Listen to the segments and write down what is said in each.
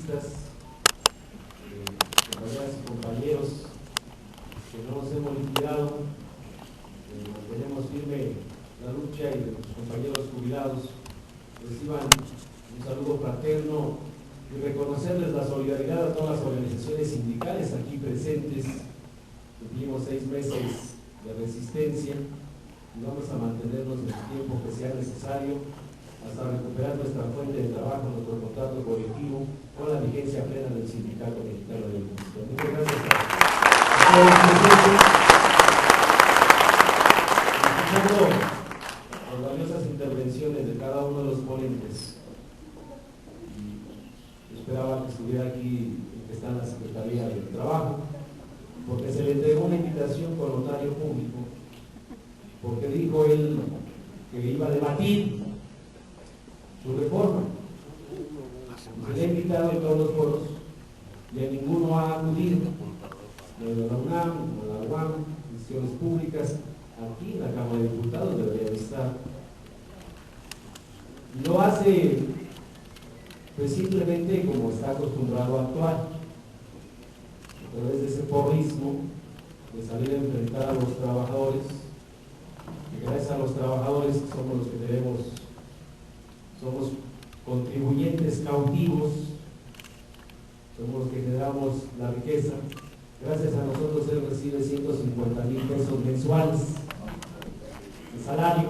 congresistas, compañeras y compañeros que no nos hemos liquidado, mantenemos firme la lucha, y los compañeros jubilados reciban un saludo fraterno y reconocerles la solidaridad a todas las organizaciones sindicales aquí presentes. Cumplimos 6 meses de resistencia y vamos a mantenernos el tiempo que sea necesario hasta recuperar nuestra fuente de trabajo, nuestro contrato colectivo, con la vigencia plena del Sindicato Mexicano de la Industria. Muchas gracias a todos los presentes. Escuchando las valiosas intervenciones de cada uno de los ponentes, y esperaba que estuviera aquí, que está en la Secretaría del Trabajo, porque se le entregó una invitación con notario público, porque dijo él que iba a debatir su reforma. Se le ha invitado en todos los foros y a ninguno ha acudido, ni a la UNAM, ni a la UAM, instituciones públicas. Aquí en la Cámara de Diputados debería estar. Lo hace pues simplemente como está acostumbrado a actuar, a través de ese porrismo de salir a enfrentar a los trabajadores, y gracias a los trabajadores somos los que somos contribuyentes cautivos, somos los que generamos la riqueza. Gracias a nosotros él recibe 150,000 pesos mensuales de salario.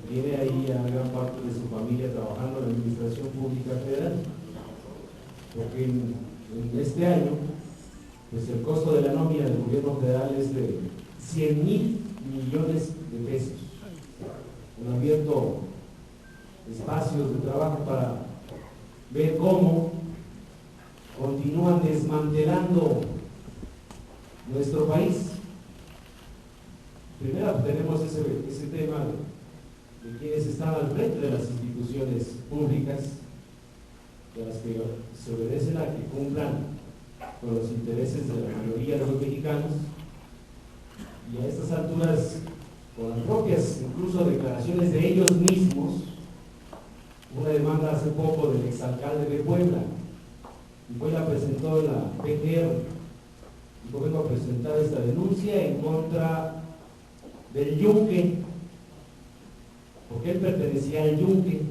Tiene ahí a gran parte de su familia trabajando en la Administración Pública Federal, porque en este año pues el costo de la nómina del gobierno federal es de 100,000 millones de pesos. Han abierto espacios de trabajo para ver cómo continúan desmantelando nuestro país. Primero tenemos ese tema de quienes están al frente de las instituciones públicas, de las que se obedecen a que cumplan con los intereses de la mayoría de los mexicanos, y a estas alturas, con las propias incluso declaraciones de ellos mismos. Una demanda hace poco del exalcalde de Puebla, y Puebla presentó en la PGR, y yo vengo a presentar esta denuncia en contra del Yunque, porque él pertenecía al Yunque.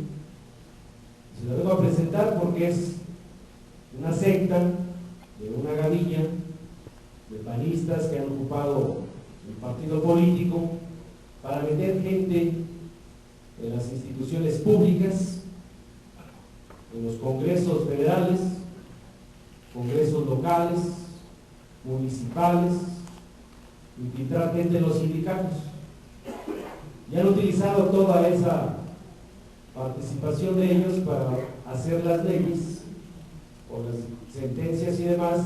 Se la vengo a presentar porque es una secta de una gavilla de panistas que han ocupado el partido político para meter gente en las instituciones públicas, en los congresos federales, congresos locales, municipales, infiltrar gente en los sindicatos. Y han utilizado toda esa participación de ellos para hacer las leyes o las sentencias y demás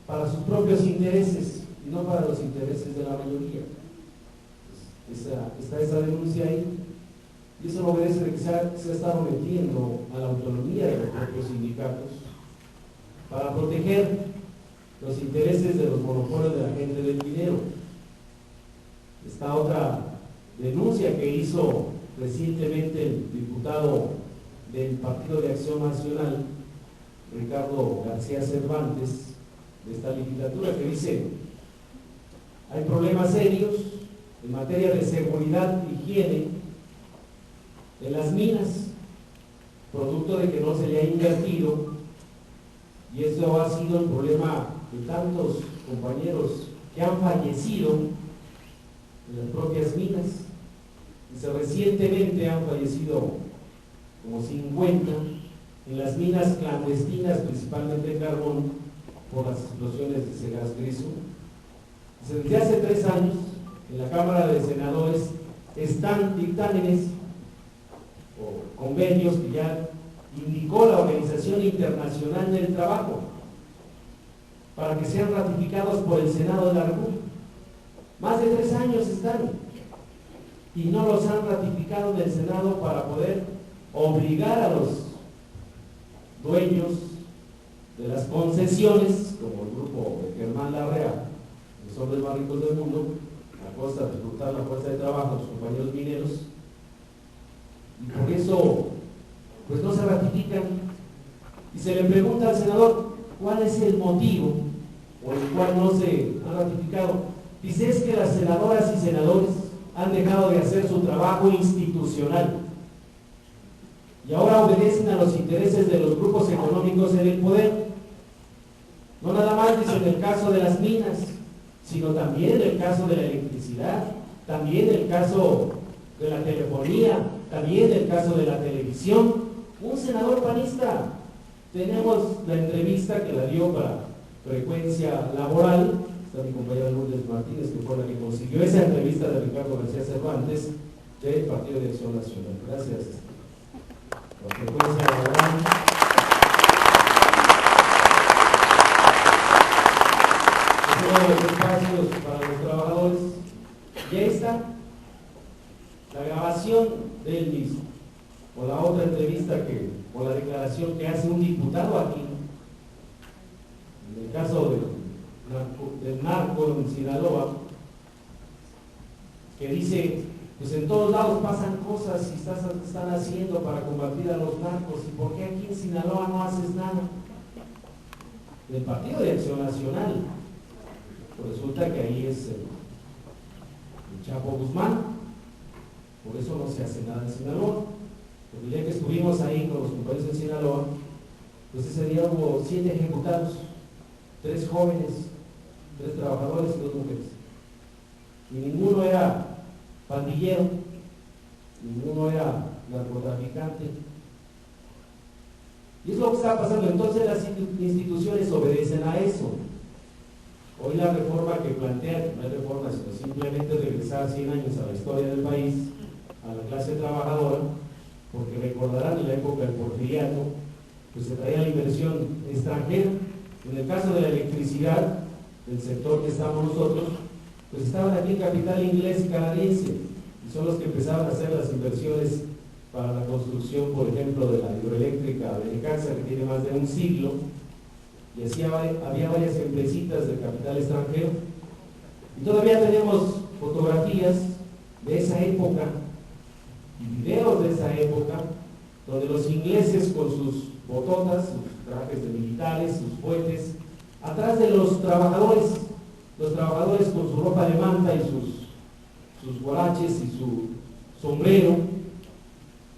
para sus propios intereses y no para los intereses de la mayoría. Está esa denuncia ahí, y eso no obedece de que se ha estado metiendo a la autonomía de los propios sindicatos para proteger los intereses de los monopolios de la gente del dinero. Esta otra denuncia que hizo recientemente el diputado del Partido de Acción Nacional, Ricardo García Cervantes, de esta legislatura, que dice: hay problemas serios en materia de seguridad e higiene en las minas, producto de que no se le ha invertido, y eso ha sido el problema de tantos compañeros que han fallecido en las propias minas. Dice, recientemente han fallecido como 50 en las minas clandestinas, principalmente de carbón, por las explosiones de ese gas griso. Dice, desde hace 3 años en la Cámara de Senadores están dictámenes o convenios que ya indicó la Organización Internacional del Trabajo para que sean ratificados por el Senado de la República. Más de 3 años están y no los han ratificado en el Senado para poder obligar a los dueños de las concesiones, como el grupo de Germán Larrea, los hombres más ricos del mundo, a costa de explotar la fuerza de trabajo de los compañeros mineros, y por eso pues no se ratifican y se le pregunta al senador, ¿cuál es el motivo por el cual no se ha ratificado? Dice, es que las senadoras y senadores han dejado de hacer su trabajo institucional y ahora obedecen a los intereses de los grupos económicos en el poder. No nada más dice en el caso de las minas, sino también en el caso de la electricidad, también en el caso de la telefonía, también en el caso de la televisión. Un senador panista, tenemos la entrevista que la dio para Frecuencia Laboral, está mi compañera Lourdes Martínez, que fue la que consiguió esa entrevista de Ricardo García Cervantes del Partido de Acción Nacional. Gracias. La Frecuencia Laboral. Los espacios para los trabajadores, y ahí está la grabación del mismo, o la otra entrevista o la declaración que hace un diputado aquí, en el caso del narco en Sinaloa, que dice, pues en todos lados pasan cosas y están haciendo para combatir a los narcos, ¿y por qué aquí en Sinaloa no haces nada? Del Partido de Acción Nacional. Resulta que ahí es el Chapo Guzmán, por eso no se hace nada en Sinaloa. El día que estuvimos ahí con los compañeros en Sinaloa, pues ese día hubo 7 ejecutados, 3 jóvenes, 3 trabajadores y 2 mujeres. Y ninguno era pandillero, ninguno era narcotraficante. Y es lo que está pasando. Entonces las instituciones obedecen a eso. Hoy la reforma que plantean, no es reforma, sino simplemente regresar 100 años a la historia del país, a la clase trabajadora, porque recordarán en la época del porfiriato, pues se traía la inversión extranjera. En el caso de la electricidad, del sector que estamos nosotros, pues estaban aquí en capital inglés y canadiense, y son los que empezaron a hacer las inversiones para la construcción, por ejemplo, de la hidroeléctrica de Necaxa, que tiene más de un siglo, y así había varias empresitas de capital extranjero, y todavía tenemos fotografías de esa época y videos de esa época donde los ingleses con sus bototas, sus trajes de militares, sus fuetes, atrás de los trabajadores con su ropa de manta y sus guaraches y su sombrero,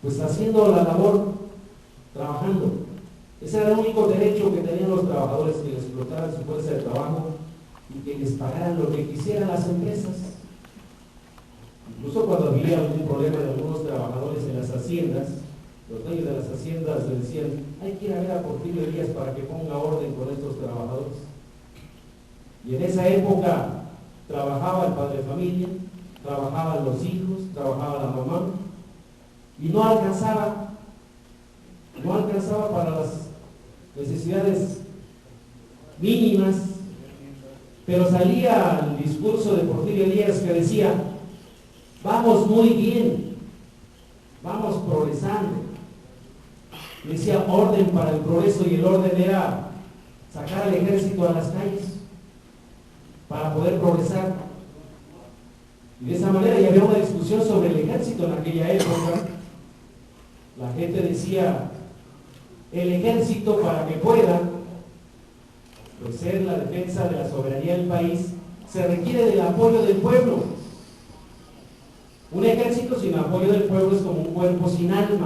pues haciendo la labor, trabajando. Ese era el único derecho que tenían los trabajadores, que les explotaran su fuerza de trabajo y que les pagaran lo que quisieran las empresas. Incluso cuando había algún problema de algunos trabajadores en las haciendas, los dueños de las haciendas le decían, hay que ir a ver a Porfirio Díaz para que ponga orden con estos trabajadores. Y en esa época trabajaba el padre de familia, trabajaban los hijos, trabajaba la mamá, y no alcanzaba para las necesidades mínimas, pero salía el discurso de Porfirio Díaz que decía, vamos muy bien, vamos progresando. Decía orden para el progreso, y el orden era sacar al ejército a las calles para poder progresar. Y de esa manera ya había una discusión sobre el ejército en aquella época. La gente decía, el ejército, para que pueda ser la defensa de la soberanía del país, se requiere del apoyo del pueblo. Un ejército sin apoyo del pueblo es como un cuerpo sin alma.